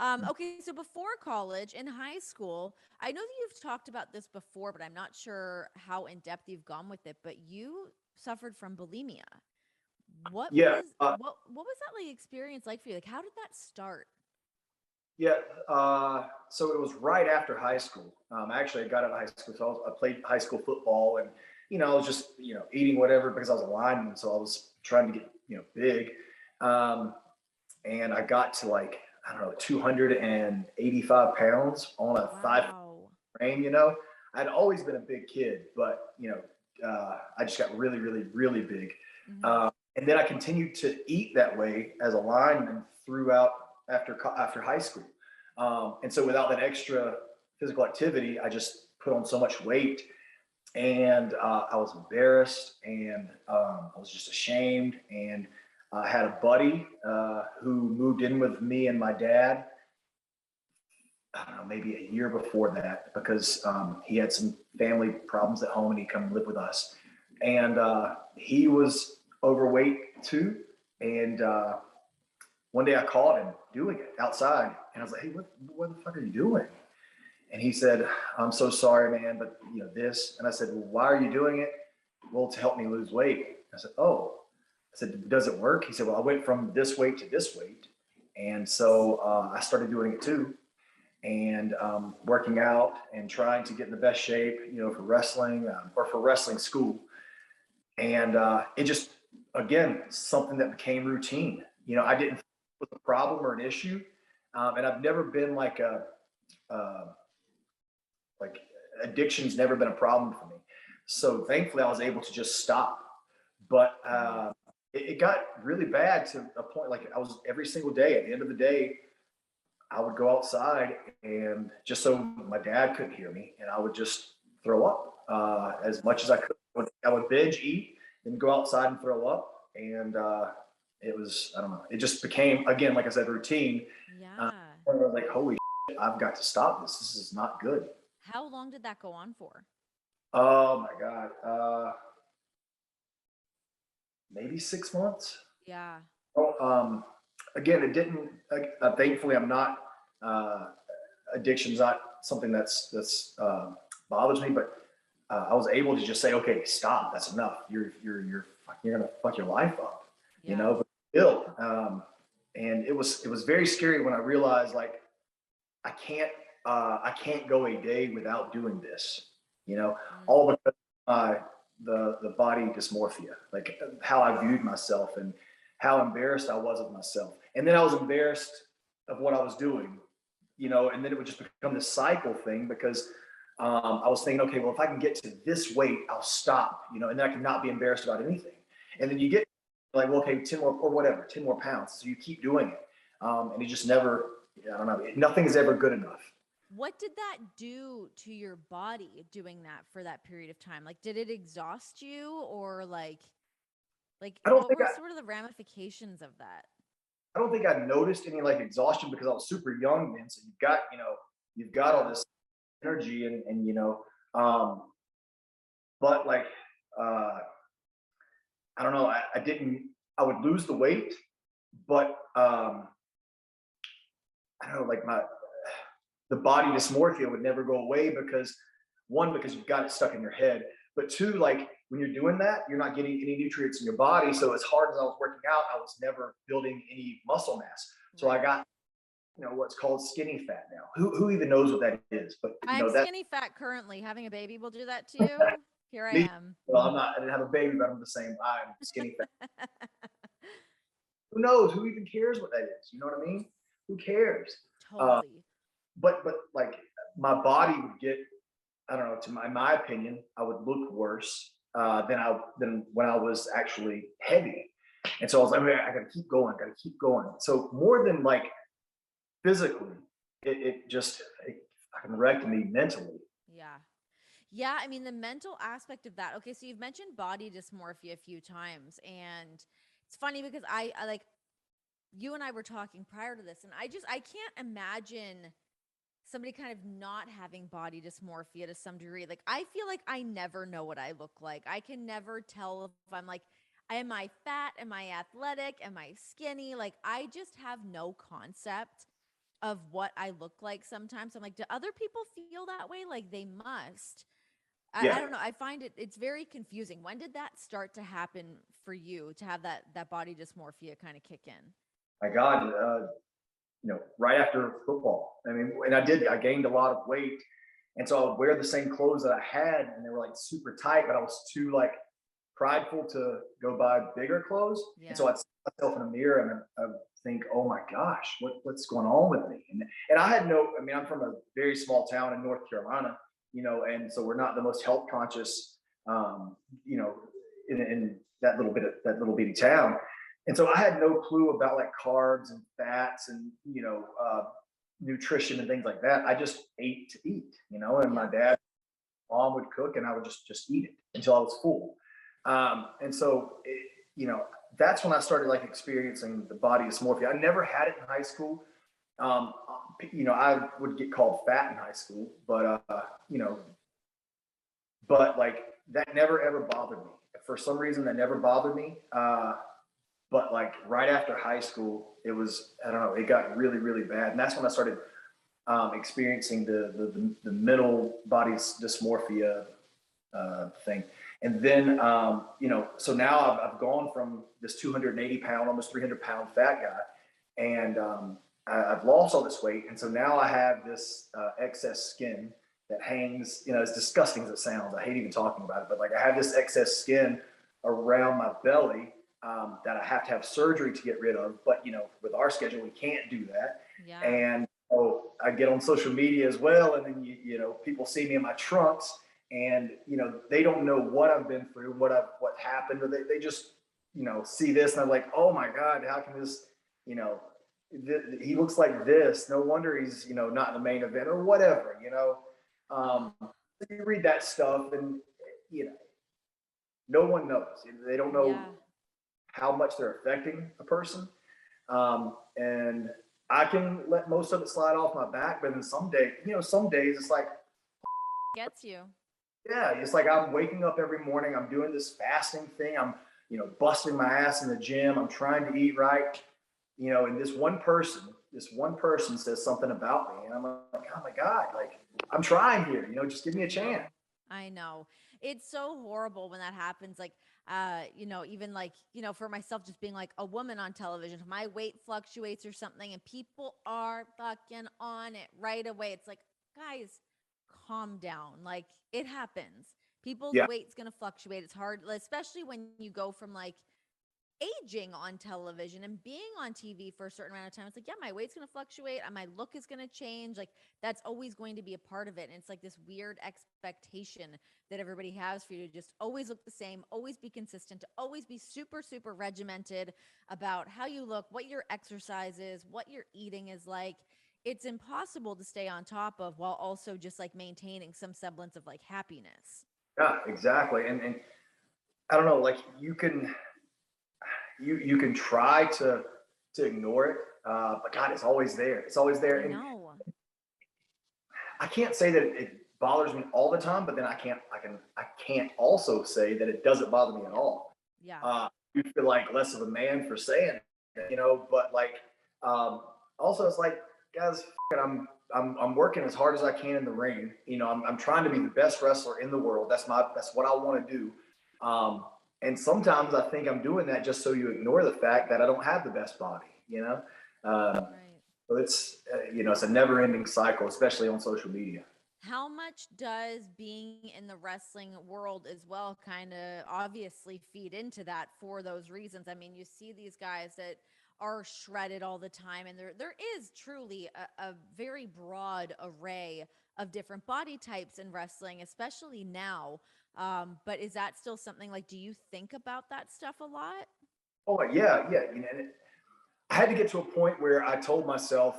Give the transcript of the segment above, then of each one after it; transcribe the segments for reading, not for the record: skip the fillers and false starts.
Okay, so before college, in high school, I know that you've talked about this before, but I'm not sure how in depth you've gone with it. But you suffered from bulimia. Yeah, What was that like experience like for you? Like, how did that start? yeah. So it was right after high school. Actually, I got out of high school, so I played high school football, and I was just eating whatever because I was a lineman, so I was trying to get big, um, and I got to like I don't know 285 pounds on a 5 Wow. frame. I'd always been a big kid, but I just got really, really, really big. Hmm. And then I continued to eat that way as a lineman throughout after high school. And so without that extra physical activity, I just put on so much weight, and I was embarrassed, and I was just ashamed. And I had a buddy who moved in with me and my dad. I don't know, maybe a year before that, because he had some family problems at home and he come live with us. And he was overweight too. And one day I caught him doing it outside, and I was like, "Hey, what the fuck are you doing?" And he said, "I'm so sorry, man, but this." And I said, "Well, why are you doing it?" "Well, to help me lose weight." I said, "Oh." I said, "Does it work?" He said, "Well, I went from this weight to this weight." And so I started doing it too, and working out and trying to get in the best shape, for wrestling, or for wrestling school. And it just, again, something that became routine. I didn't think it was a problem or an issue. And I've never been uh, like addiction's never been a problem for me. So thankfully I was able to just stop. But Hmm. it got really bad to a point, like I was every single day, at the end of the day, I would go outside, and just so my dad couldn't hear me, and I would just throw up as much as I could. I would binge eat, then go outside and throw up, and it was, I don't know. It just became, again, like I said, routine. Yeah. I was like, holy shit, I've got to stop this. This is not good. How long did that go on for? Oh my god, maybe 6 months. Yeah. Oh, again, it didn't. Thankfully, I'm not. Uh, Addiction's not something that's bothers me, but I was able to just say, okay, stop. That's enough. You're gonna fuck your life up, Yeah. but still, and it was very scary when I realized, like, I can't I can't go a day without doing this. Mm. All because the body dysmorphia, like how I viewed myself and how embarrassed I was of myself, and then I was embarrassed of what I was doing, and then it would just become this cycle thing, because I was thinking, okay, well, if I can get to this weight, I'll stop, and then I can not be embarrassed about anything. And then you get like, well, okay, 10 more or whatever, 10 more pounds. So you keep doing it. And you just never, I don't know, nothing is ever good enough. What did that do to your body doing that for that period of time? Like, did it exhaust you, or like I don't what think were I, sort of the ramifications of that? I don't think I noticed any like exhaustion, because I was super young then. So you've got all this energy, and um, but like, uh, I don't know, I didn't, I would lose the weight, but I don't know, like the body dysmorphia would never go away, because one, because you've got it stuck in your head, but two, like when you're doing that, you're not getting any nutrients in your body. So as hard as I was working out, I was never building any muscle mass. So I Right. got what's called skinny fat now. Who even knows what that is? But I'm that skinny fat currently. Having a baby will do that to you. Here I me. am. Well, I'm not. I didn't have a baby, but I'm the same. I'm skinny fat. Who knows? Who even cares what that is? You know what I mean? Who cares? Uh, Totally. but like my body would get, I don't know. My opinion, I would look worse than when I was actually heavy. And so I was like, "Okay, I got to keep going. Got to keep going." So more than like physically, it fucking wrecked me mentally. Yeah. Yeah, I mean the mental aspect of that. Okay, so you've mentioned body dysmorphia a few times, and it's funny because I like you and I were talking prior to this, and I can't imagine somebody kind of not having body dysmorphia to some degree. Like I feel like I never know what I look like. I can never tell if I'm like, am I fat? Am I athletic? Am I skinny? Like I just have no concept of what I look like sometimes. I'm like, do other people feel that way? Like they must. I Yeah. don't know. I find it's very confusing. When did that start to happen for you to have that body dysmorphia kind of kick in? My God, right after football. I mean, and I gained a lot of weight. And so I would wear the same clothes that I had, and they were like super tight, but I was too like prideful to go buy bigger clothes. And Yeah. so I'd see myself in a mirror and I'd think, oh my gosh, what's going on with me? And I had no, I mean, I'm from a very small town in North Carolina, and so we're not the most health conscious, um, you know, in that little bitty town. And so I had no clue about like carbs and fats and, nutrition and things like that. I just ate to eat, and my Yeah. dad, mom would cook and I would just eat it until I was full. And so, that's when I started like experiencing the body dysmorphia. I never had it in high school. Um, I would get called fat in high school, you know, but like that never ever bothered me. For some reason, that never bothered me. But like right after high school, it was, I don't know, it got really, really bad. And that's when I started experiencing the mental body dysmorphia thing. And then, so now I've gone from this 280 pound, almost 300 pound fat guy, and I've lost all this weight. And so now I have this excess skin that hangs, as disgusting as it sounds. I hate even talking about it, but like I have this excess skin around my belly that I have to have surgery to get rid of. But, with our schedule, we can't do that. Yeah. And I get on social media as well. And then, people see me in my trunks and, they don't know what I've been through, what happened, or they just, see this and I'm like, oh my God, how can this, you know, he looks like this. No wonder he's, not in the main. Event or whatever, Oh, you read that stuff and, you know, no one knows. They don't know yeah. how much they're affecting a person. And I can let most of it slide off my back, but then some days it's like, Gets you. yeah, it's like I'm waking up every morning. I'm doing this fasting thing. I'm, busting my ass in the gym. I'm trying to eat right, and this one person says something about me. And I'm like, oh my God, like I'm trying here, just give me I a chance. know. I know. It's so horrible when that happens. Like, even like, for myself, just being like a woman on television, if my weight fluctuates or something and people are fucking on it right away. It's like, guys, calm down. Like, it happens. People's Yeah. weight's going to fluctuate. It's hard, especially when you go from like aging on television and being on TV for a certain amount of time. It's like, yeah, my weight's going to fluctuate. My look is going to change. Like, that's always going to be a part of it. And it's like this weird expectation that everybody has for you to just always look the same, always be consistent, to always be super, super regimented about how you look, what your exercise is, what your eating is like. It's impossible to stay on top of while also just like maintaining some semblance of like happiness. Yeah, exactly. And I don't know, like you can try to ignore it, but God, it's always there. It's always there. I And know. I can't say that it bothers me all the time, but then I can't also say that it doesn't bother me at Yeah. all. Yeah. You feel like less of a man for saying it, but like um, also it's like, guys, I'm working as hard as I can in the ring. I'm trying to be the best wrestler in the world. That's what I want to do. Um, and sometimes I think I'm doing that just so you ignore the fact that I don't have the best body. Right. So it's a never ending cycle, especially on social media. How much does being in the wrestling world as well kind of obviously feed into that for those reasons? I mean, you see these guys that are shredded all the time, and there is truly a very broad array of different body types in wrestling, especially now. But is that still something like, do you think about that stuff a lot? Oh yeah, yeah. I had to get to a point where I told myself,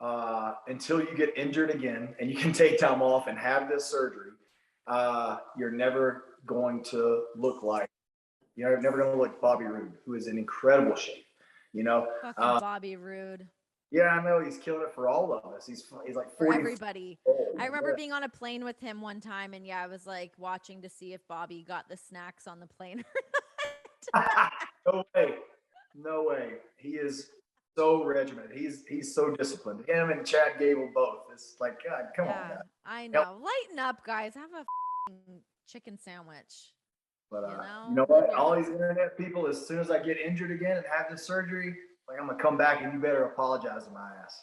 until you get injured again and you can take time off and have this surgery, you're never going to look like, you're never going to look like Bobby Roode, who is in incredible shape. You know, Fucking Bobby Roode. yeah, I know he's killing it for all of us. He's like For 40 everybody. old. I remember being on a plane with him one time, and yeah, I was like watching to see if Bobby got the snacks on the plane or not. No way, no way. He is. so regimented. He's so disciplined. Him and Chad Gable both. It's like, God, come on, Yeah, guys. I Yep. know. Lighten up, guys. Have a chicken sandwich. But You you know, know live what? your All life. these internet people, as soon as I get injured again and have this surgery, like I'm gonna come back and you better apologize to my ass.